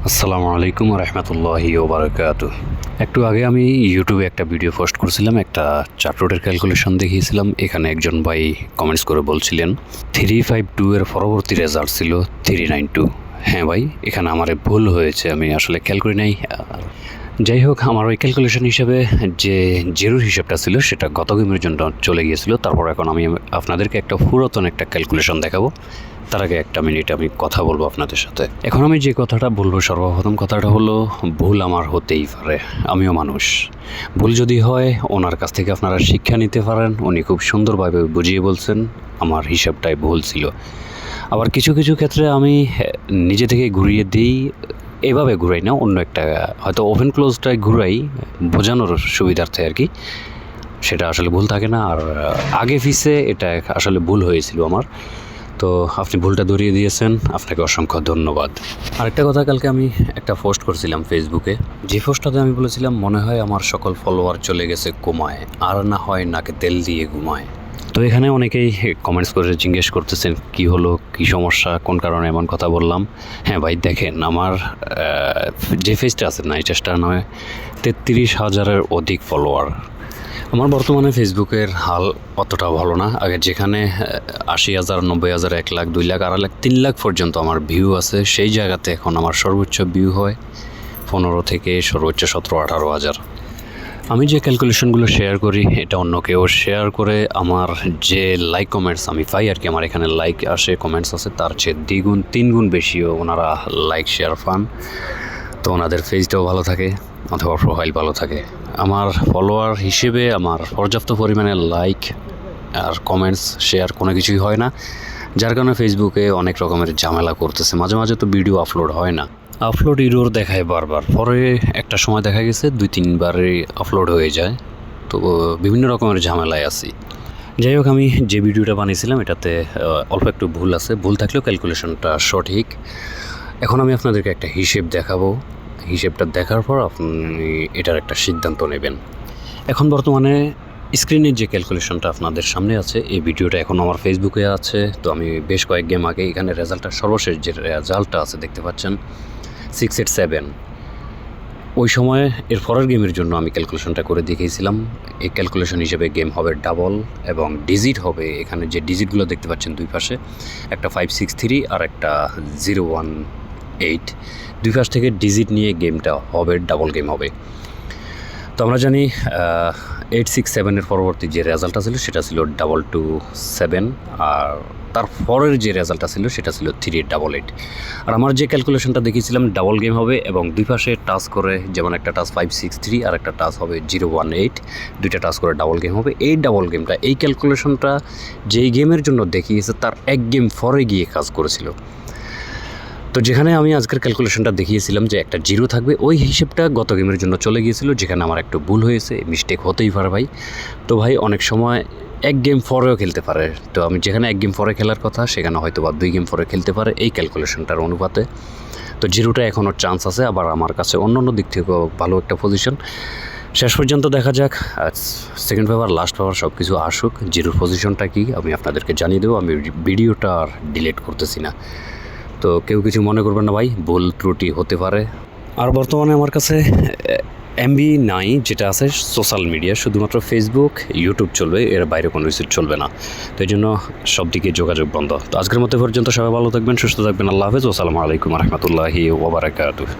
আসসালামু আলাইকুম রহমতুল্লাহি ওবারাকাতু। একটু আগে আমি ইউটিউবে একটা ভিডিও পোস্ট করছিলাম, একটা চার্ট রোডের ক্যালকুলেশন দেখিয়েছিলাম। এখানে একজন ভাই কমেন্টস করে বলছিলেন 352 এর পরবর্তী রেজাল্ট ছিল 392। হ্যাঁ ভাই, এখানে আমার ভুল হয়েছে, আমি আসলে খেয়াল করি নাই। যাই হোক, আমার ওই ক্যালকুলেশন হিসেবে যে জিরোর হিসাবটা ছিল সেটা গত গেমের জন্য চলে গিয়েছিল। তারপর এখন আমি আপনাদেরকে একটা পুরাতন একটা ক্যালকুলেশন দেখাবো। তার আগে একটা মিনিট আমি কথা বলবো আপনাদের সাথে। এখন আমি যে কথাটা বলবো, সর্বপ্রথম কথাটা হলো, ভুল আমার হতেই পারে, আমিও মানুষ। ভুল যদি হয়, ওনার কাছ থেকে আপনারা শিক্ষা নিতে পারেন। উনি খুব সুন্দরভাবে বুঝিয়ে বলছেন আমার হিসাবটাই ভুল ছিল। আবার কিছু কিছু ক্ষেত্রে আমি নিজে থেকে ঘুরিয়ে দিই, এভাবে ঘুরাই না, অন্য একটা হয়তো ওপেন ক্লোজটাই ঘুরাই বোঝানোর সুবিধার্থে আর কি। সেটা আসলে ভুল থাকে না। আর আগে পিছে এটা আসলে ভুল হয়েছিল আমার। তো আপনি ভুলটা ধরিয়ে দিয়েছেন, আপনাকে অসংখ্য ধন্যবাদ। আরেকটা কথা, কালকে আমি একটা পোস্ট করছিলাম ফেসবুকে। যে পোস্টটাতে আমি বলেছিলাম মনে হয় আমার সকল ফলোয়ার চলে গেছে কোমায়, আর না হয় নাকে তেল দিয়ে ঘুমায়। তো এখানে অনেকেই কমেন্টস করে জিজ্ঞেস করতেছেন কি হলো, কি সমস্যা, কোন কারণে এমন কথা বললাম। হ্যাঁ ভাই, দেখেন আমার যে ফেসটা আছে না, এটা নয় 33,000-এর অধিক ফলোয়ার। আমার বর্তমানে ফেসবুকের হাল অতটা ভালো না। আগে যেখানে 80,000, 90,000, 1 লাখ, 2 লাখ, 2.5 লাখ, 3 লাখ পর্যন্ত আমার ভিউ আছে, সেই জায়গাতে এখন আমার সর্বোচ্চ ভিউ হয় 15 থেকে সর্বোচ্চ 17-18 হাজার। আমি যে ক্যালকুলেশনগুলো শেয়ার করি, এটা অন্য কেউ শেয়ার করে আমার যে লাইক কমেন্টস আমি পাই আর কি, আমার এখানে লাইক আসে, কমেন্টস আছে, তার চেয়ে 2 গুণ বেশিও ওনারা লাইক শেয়ার পান। তো ওনাদের পেজটাও ভালো থাকে অথবা প্রোফাইল ভালো থাকে। আমার ফলোয়ার হিসেবে আমার পর্যাপ্ত পরিমাণে লাইক আর কমেন্টস শেয়ার কোনো কিছুই হয় না, যার কারণে ফেসবুকে অনেক রকমের ঝামেলা করতেছে। মাঝে মাঝে তো ভিডিও আপলোড হয় না, আপলোড ইরোর দেখায় বারবার, পরে একটা সময় দেখা গেছে 2-3 বারে আপলোড হয়ে যায়। তো বিভিন্ন রকমের ঝামেলায় আছি। যাই হোক, আমি যে ভিডিওটা বানিয়েছিলাম এটাতে অল্প একটু ভুল আছে, ভুল থাকলেও ক্যালকুলেশনটা সঠিক। এখন আমি আপনাদেরকে একটা হিসেব দেখাবো। হিসেবটা দেখার পর আপনি এটার একটা সিদ্ধান্ত নেবেন। এখন বর্তমানে স্ক্রিনের যে ক্যালকুলেশনটা আপনাদের সামনে আছে, এই ভিডিওটা এখন আমার ফেসবুকে আছে। তো আমি বেশ কয়েক গেম আগে এখানে রেজাল্টটা, সর্বশেষ যে রেজাল্টটা আছে দেখতে পাচ্ছেন 687। ওই সময় এর পরের গেমের জন্য আমি ক্যালকুলেশনটা করে দেখিয়েছিলাম। এই ক্যালকুলেশন হিসেবে গেম হবে ডাবল এবং ডিজিট হবে। এখানে যে ডিজিটগুলো দেখতে পাচ্ছেন দুই পাশে, একটা 563 আর একটা 018, দুই পাশ থেকে ডিজিট নিয়ে গেমটা হবে, ডাবল গেম হবে। তো আমরা জানি 867-এর পরবর্তী যে রেজাল্টটা ছিল সেটা ছিল 227, আর তার পরের যে রেজাল্টটা ছিল সেটা ছিল 388। আর আমার যে ক্যালকুলেশনটা দেখিয়েছিলাম ডাবল গেম হবে এবং দুই পাশে টাচ করে, যেমন একটা টাচ 563 আর একটা টাচ হবে 018, দুইটা টাচ করে ডাবল গেম হবে। এই ডাবল গেমটা, এই ক্যালকুলেশনটা যেই গেমের জন্য দেখিয়েছে তার এক গেম পরে গিয়ে কাজ করেছিল। তো যেখানে আমি আজকের ক্যালকুলেশনটা দেখিয়েছিলাম যে একটা জিরো থাকবে, ওই হিসেবটা গত গেমের জন্য চলে গিয়েছিল, যেখানে আমার একটু ভুল হয়েছে, মিস্টেক হতেই পারে ভাই। তো ভাই, অনেক সময় এক গেম পরেও খেলতে পারে। তো আমি যেখানে এক গেম পরে খেলার কথা, সেখানে হয়তো বা 2 গেম পরে খেলতে পারে এই ক্যালকুলেশনটার অনুপাতে। তো জিরোটা এখনও চান্স আছে, আবার আমার কাছে অন্য দিক থেকেও ভালো একটা পজিশন। শেষ পর্যন্ত দেখা যাক, সেকেন্ড পেপার, লাস্ট পেপার সব কিছু আসুক, জিরোর পজিশনটা কি আমি আপনাদেরকে জানিয়ে দেবো। আমি ভিডিওটা আর ডিলিট করতেছি না, তো কেউ কিছু মনে করবেন না ভাই, ভুল ত্রুটি হতে পারে। আর বর্তমানে আমার কাছে এমবি নাই, যেটা আছে সোশ্যাল মিডিয়া, শুধুমাত্র ফেসবুক, ইউটিউব চলবে, এর বাইরে কোনো কিছু চলবে না। তো এই জন্য সব দিকে যোগাযোগ বন্ধ। তো আজকের মতো পর্যন্ত সবাই ভালো থাকবেন, সুস্থ থাকবেন। আল্লাহ হাফেজ, আসসালামু আলাইকুম রহমতুল্লাহি ওয়া বারাকাতুহু।